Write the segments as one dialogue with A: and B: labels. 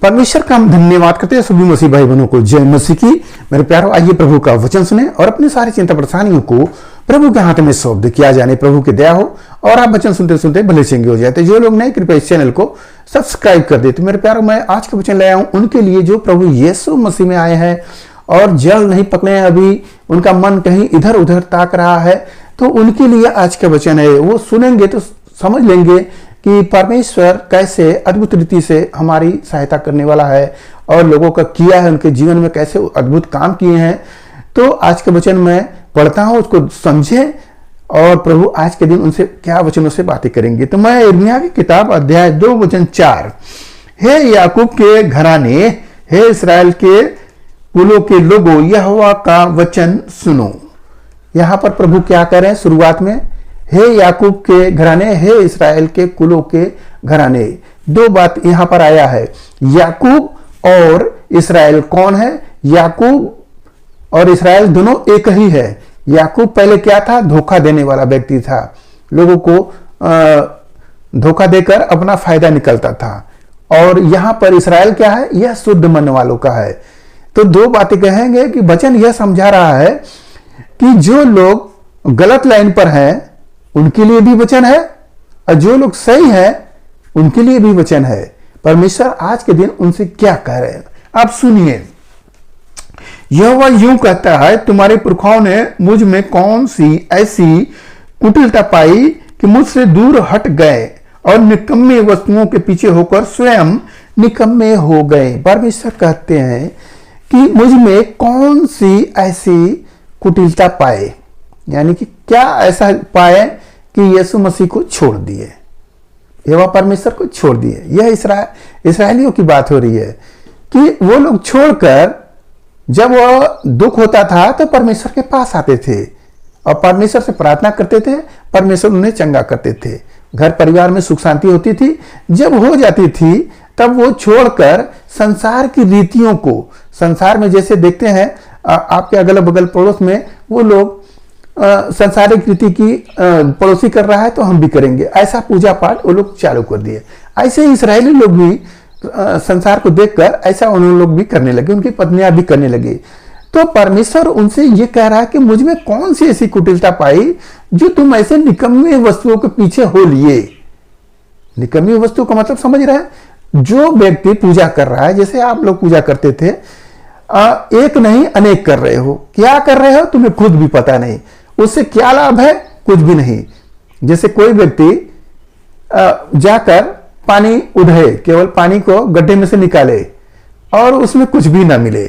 A: परमेश्वर का हम धन्यवाद करते हैं सभी मसीह भाई बहनों को। जय मसीह की। मेरे प्यारों, आइए प्रभु का वचन सुने और अपनी सारी चिंता परेशानियों को प्रभु के हाथ में सौंप दे। किया जाने प्रभु की दया हो और आप वचन सुनते सुनते भले चंगे हो जाते। जो लोग नए, कृपया इस चैनल को सब्सक्राइब कर देते। मेरे प्यारों, मैं आज का वचन ले आया हूं उनके लिए जो प्रभु यीशु मसीह में आए हैं और जल नहीं पकड़े हैं, अभी उनका मन कहीं इधर उधर ताक रहा है, तो उनके लिए आज का वचन है। वो सुनेंगे तो समझ लेंगे कि परमेश्वर कैसे अद्भुत रीति से हमारी सहायता करने वाला है और लोगों का किया है, उनके जीवन में कैसे अद्भुत काम किए हैं। तो आज के वचन मैं पढ़ता हूं, उसको समझे और प्रभु आज के दिन उनसे क्या वचनों से बातें करेंगे। तो मैं यिर्मयाह की किताब अध्याय 2 वचन 4, हे याकूब के घराने, हे इस्राएल के कुलों के लोगों, यहोवा का वचन सुनो। यहां पर प्रभु क्या कर रहे हैं शुरुआत में, हे याकूब के घराने, हे इस्राएल के कुलों के घराने। दो बात यहां पर आया है। याकूब और इस्राएल कौन है? याकूब और इस्राएल दोनों एक ही है। याकूब पहले क्या था? धोखा देने वाला व्यक्ति था, लोगों को धोखा देकर अपना फायदा निकलता था। और यहां पर इस्राएल क्या है? यह शुद्ध मन वालों का है। तो दो बातें कहेंगे कि वचन यह समझा रहा है कि जो लोग गलत लाइन पर हैं उनके लिए भी वचन है और जो लोग सही हैं उनके लिए भी वचन है। परमेश्वर आज के दिन उनसे क्या कह रहे हैं, आप सुनिए। यहोवा यूं कहता है, तुम्हारे पुरखाओं ने मुझ में कौन सी ऐसी कुटिलता पाई कि मुझसे दूर हट गए और निकम्मे वस्तुओं के पीछे होकर स्वयं निकम्मे हो गए। परमेश्वर कहते हैं कि मुझ में कौन सी ऐसी कुटिलता पाए, यानी कि क्या ऐसा पाए कि यीशु मसीह को छोड़ दिए, यहोवा परमेश्वर को छोड़ दिए। यह इस्राएलियों की बात हो रही है कि वो लोग छोड़कर जब वो दुख होता था तो परमेश्वर के पास आते थे और परमेश्वर से प्रार्थना करते थे, परमेश्वर उन्हें चंगा करते थे, घर परिवार में सुख शांति होती थी। जब हो जाती थी तब वो छोड़कर संसार की रीतियों को, संसार में जैसे देखते हैं आपके अगल बगल पड़ोस में वो लोग संसारिक रीति की पड़ोसी कर रहा है तो हम भी करेंगे, ऐसा पूजा पाठ वो लोग चालू कर दिए। ऐसे ही इस्राएली लोग भी संसार को देखकर ऐसा उन लोग भी करने लगे, उनकी पत्नियां भी करने लगी। तो परमेश्वर उनसे ये कह रहा है कि मुझ में कौन सी ऐसी कुटिलता पाई जो तुम ऐसे निकम्मे वस्तुओं के पीछे हो लिए। निकम्मी वस्तु का मतलब समझ रहे हैं? जो व्यक्ति पूजा कर रहा है, जैसे आप लोग पूजा करते थे, एक नहीं अनेक कर रहे हो। क्या कर रहे हो तुम्हें खुद भी पता नहीं, उससे क्या लाभ है? कुछ भी नहीं। जैसे कोई व्यक्ति जाकर पानी उधे, केवल पानी को गड्ढे में से निकाले और उसमें कुछ भी ना मिले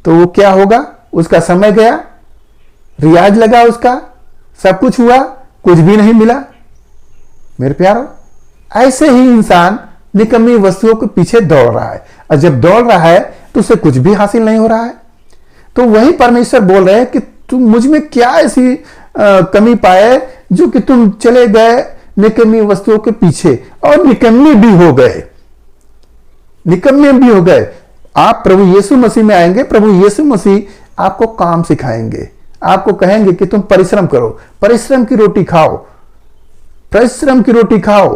A: तो वो क्या होगा? उसका समय गया, रियाज लगा, उसका सब कुछ हुआ, कुछ भी नहीं मिला। मेरे प्यारो, ऐसे ही इंसान निकम्मी वस्तुओं के पीछे दौड़ रहा है और जब दौड़ रहा है तो उसे कुछ भी हासिल नहीं हो रहा है। तो वही परमेश्वर बोल रहे हैं कि तुम मुझ में क्या ऐसी कमी पाए जो कि तुम चले गए निकम्मी वस्तुओं के पीछे और निकम्मे भी हो गए। निकम्मे भी हो गए। आप प्रभु यीशु मसीह में आएंगे, प्रभु यीशु मसीह आपको काम सिखाएंगे, आपको कहेंगे कि तुम परिश्रम करो, परिश्रम की रोटी खाओ, परिश्रम की रोटी खाओ।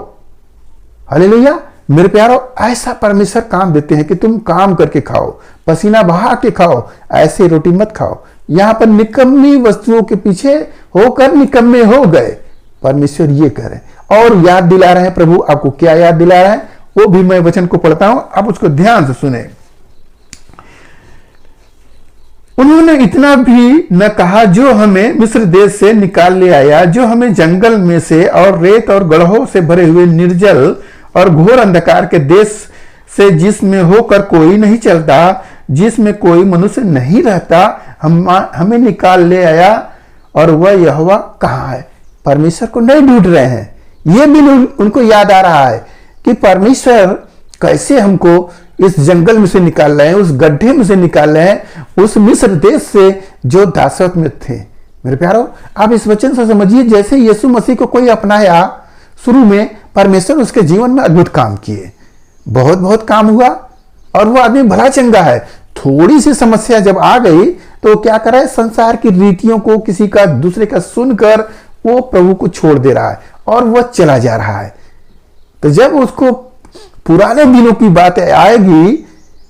A: हालेलुया। मेरे प्यारो, ऐसा परमेश्वर काम देते हैं कि तुम काम करके खाओ, पसीना बहा के खाओ, ऐसे रोटी मत खाओ। यहां पर निकम्मी वस्तुओं के पीछे होकर निकम्मे हो गए, परमेश्वर ये कह रहे हैं और याद दिला रहे हैं। प्रभु आपको क्या याद दिला रहे हैं वो भी मैं वचन को पढ़ता हूं, आप उसको ध्यान से सुने। उन्होंने इतना भी न कहा जो हमें मिस्र देश से निकाल ले आया, जो हमें जंगल में से और रेत और गड्ढों से भरे हुए निर्जल और घोर अंधकार के देश से, जिसमें होकर कोई नहीं चलता, जिसमें कोई मनुष्य नहीं रहता, हमें निकाल ले आया। और वह यहोवा कहाँ है? परमेश्वर को नहीं ढूंढ रहे हैं। यह भी उनको याद आ रहा है कि परमेश्वर कैसे हमको इस जंगल में से निकाल रहे हैं, उस गड्ढे में से निकाल रहे हैं, उस मिस्र देश से जो दासत्व में थे। मेरे प्यारो, आप इस वचन से समझिए, जैसे यीशु मसीह को कोई अपनाया, शुरू में परमेश्वर उसके जीवन में अद्भुत काम किए, बहुत बहुत काम हुआ और वो आदमी भला चंगा है। थोड़ी सी समस्या जब आ गई तो क्या कर रहा है? संसार की रीतियों को, किसी का दूसरे का सुनकर वो प्रभु को छोड़ दे रहा है और वह चला जा रहा है। तो जब उसको पुराने दिनों की बात आएगी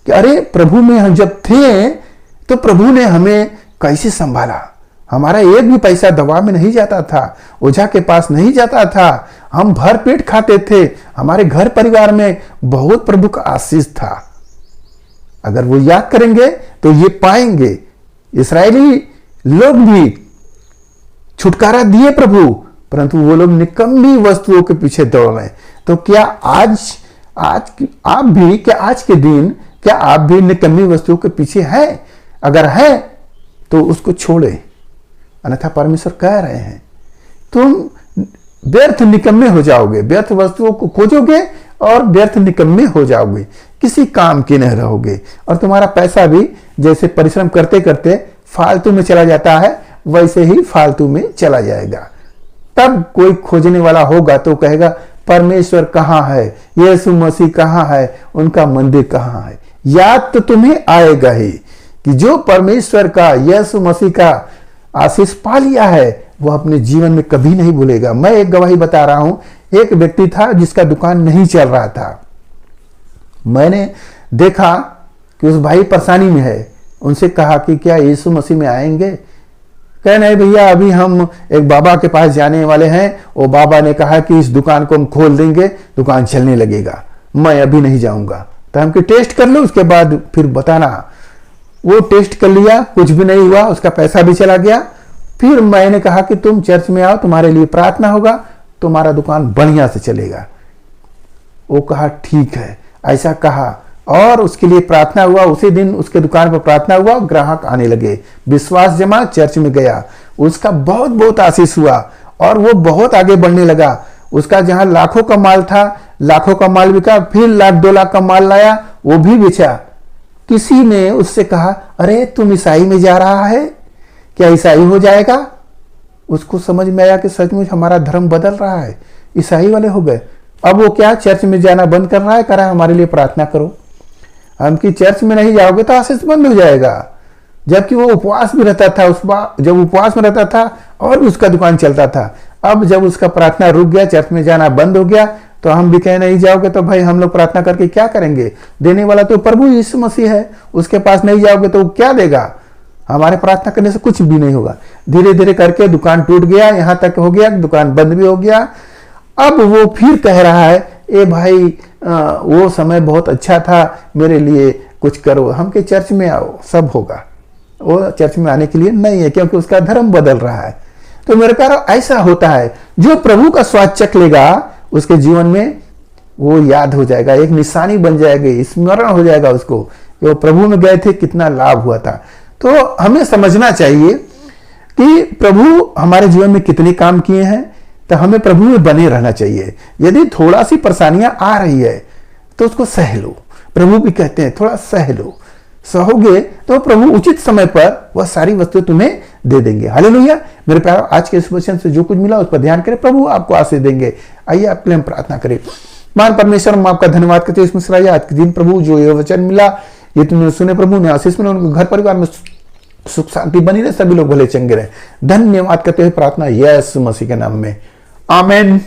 A: कि अरे प्रभु में हम जब थे तो प्रभु ने हमें कैसे संभाला, हमारा एक भी पैसा दवा में नहीं जाता था, ओझा के पास नहीं जाता था, हम भर पेट खाते थे, हमारे घर परिवार में बहुत प्रभु का आशीष था। अगर वो याद करेंगे तो ये पाएंगे इस्राएली लोग भी छुटकारा दिए प्रभु, परंतु वो लोग निकम्मी वस्तुओं के पीछे दौड़ रहे हैं। तो क्या आज आप भी, क्या आज के दिन क्या आप भी निकम्मी वस्तुओं के पीछे हैं? अगर है तो उसको छोड़े, अन्यथा परमेश्वर कह रहे हैं तुम व्यर्थ निकम्मे हो जाओगे, व्यर्थ वस्तुओं को खोजोगे और व्यर्थ निकम्मे हो जाओगे, किसी काम के नहीं रहोगे, और तुम्हारा पैसा भी जैसे परिश्रम करते करते फालतू में चला जाता है वैसे ही फालतू में चला जाएगा। तब कोई खोजने वाला होगा तो कहेगा परमेश्वर कहाँ है, यीशु मसीह कहाँ है, उनका मंदिर कहाँ है। याद तो तुम्हें आएगा ही कि जो परमेश्वर का, यीशु मसीह का आशीष पा लिया है वो अपने जीवन में कभी नहीं भूलेगा। मैं एक गवाही बता रहा हूं, एक व्यक्ति था जिसका दुकान नहीं चल रहा था। मैंने देखा कि उस भाई परेशानी में है, उनसे कहा कि क्या यीशु मसीह में आएंगे? कह नहीं भैया, अभी हम एक बाबा के पास जाने वाले हैं, वो बाबा ने कहा कि इस दुकान को हम खोल देंगे, दुकान चलने लगेगा, मैं अभी नहीं जाऊंगा। तो हम कि टेस्ट कर लो, उसके बाद फिर बताना। वो टेस्ट कर लिया, कुछ भी नहीं हुआ, उसका पैसा भी चला गया। फिर मैंने कहा कि तुम चर्च में आओ, तुम्हारे लिए प्रार्थना होगा, तुम्हारा दुकान बढ़िया से चलेगा। वो कहा ठीक है, ऐसा कहा और उसके लिए प्रार्थना हुआ। उसी दिन उसके दुकान पर प्रार्थना हुआ, ग्राहक आने लगे, विश्वास जमा, चर्च में गया, उसका बहुत बहुत आशीष हुआ और वो बहुत आगे बढ़ने लगा। उसका जहां लाखों का माल था, लाखों का माल बिका, फिर लाख 2 लाख का माल लाया, वो भी बेचा। किसी ने उससे कहा अरे तुम ईसाई में जा रहा है, क्या ईसाई हो जाएगा? उसको समझ में आया कि सचमुच हमारा धर्म बदल रहा है, ईसाई वाले हो गए। अब वो क्या चर्च में जाना बंद कर रहा है, कह रहा है हमारे लिए प्रार्थना करो। हम कि चर्च में नहीं जाओगे तो आशीष बंद हो जाएगा। जबकि वो उपवास भी रहता था, जब उपवास में रहता था और भी उसका दुकान चलता था। अब जब उसका प्रार्थना रुक गया, चर्च में जाना बंद हो गया, तो हम भी कहे नहीं जाओगे तो भाई हम लोग प्रार्थना करके क्या करेंगे? देने वाला तो प्रभु यीशु मसीह है, उसके पास नहीं जाओगे तो वो क्या देगा? हमारे प्रार्थना करने से कुछ भी नहीं होगा। धीरे धीरे करके दुकान टूट गया, यहां तक हो गया दुकान बंद भी हो गया। अब वो फिर कह रहा है ए भाई वो समय बहुत अच्छा था, मेरे लिए कुछ करो, हम के चर्च में आओ, सब होगा। वो चर्च में आने के लिए नहीं है, क्योंकि उसका धर्म बदल रहा है। तो मेरे प्यारो ऐसा होता है, जो प्रभु का स्वाद चख लेगा उसके जीवन में वो याद हो जाएगा, एक निशानी बन जाएगी, स्मरण हो जाएगा उसको कि वो प्रभु में गए थे, कितना लाभ हुआ था। तो हमें समझना चाहिए कि प्रभु हमारे जीवन में कितने काम किए हैं, तो हमें प्रभु में बने रहना चाहिए। यदि थोड़ा सी परेशानियां आ रही है तो उसको सह लो। प्रभु भी कहते हैं थोड़ा सह लो, सहोगे तो प्रभु उचित समय पर वह सारी वस्तुएं तुम्हें दे देंगे। हालेलुया। मेरे प्यारो, आज के इस वचन से जो कुछ मिला उस पर ध्यान करें, प्रभु आपको आशीष देंगे। आइए आपके लिए हम प्रार्थना करें। मान परमेश्वर, हम आपका धन्यवाद करते हैं इस मिश्रा आज के दिन प्रभु जो ये वचन मिला, ये तुमने सुने प्रभु ने आशीष मिले, उनके घर परिवार में सुख शांति बनी रहे, सभी लोग भले चंगे रहे। धन्यवाद करते हुए प्रार्थना यीशु मसीह के नाम में, आमीन।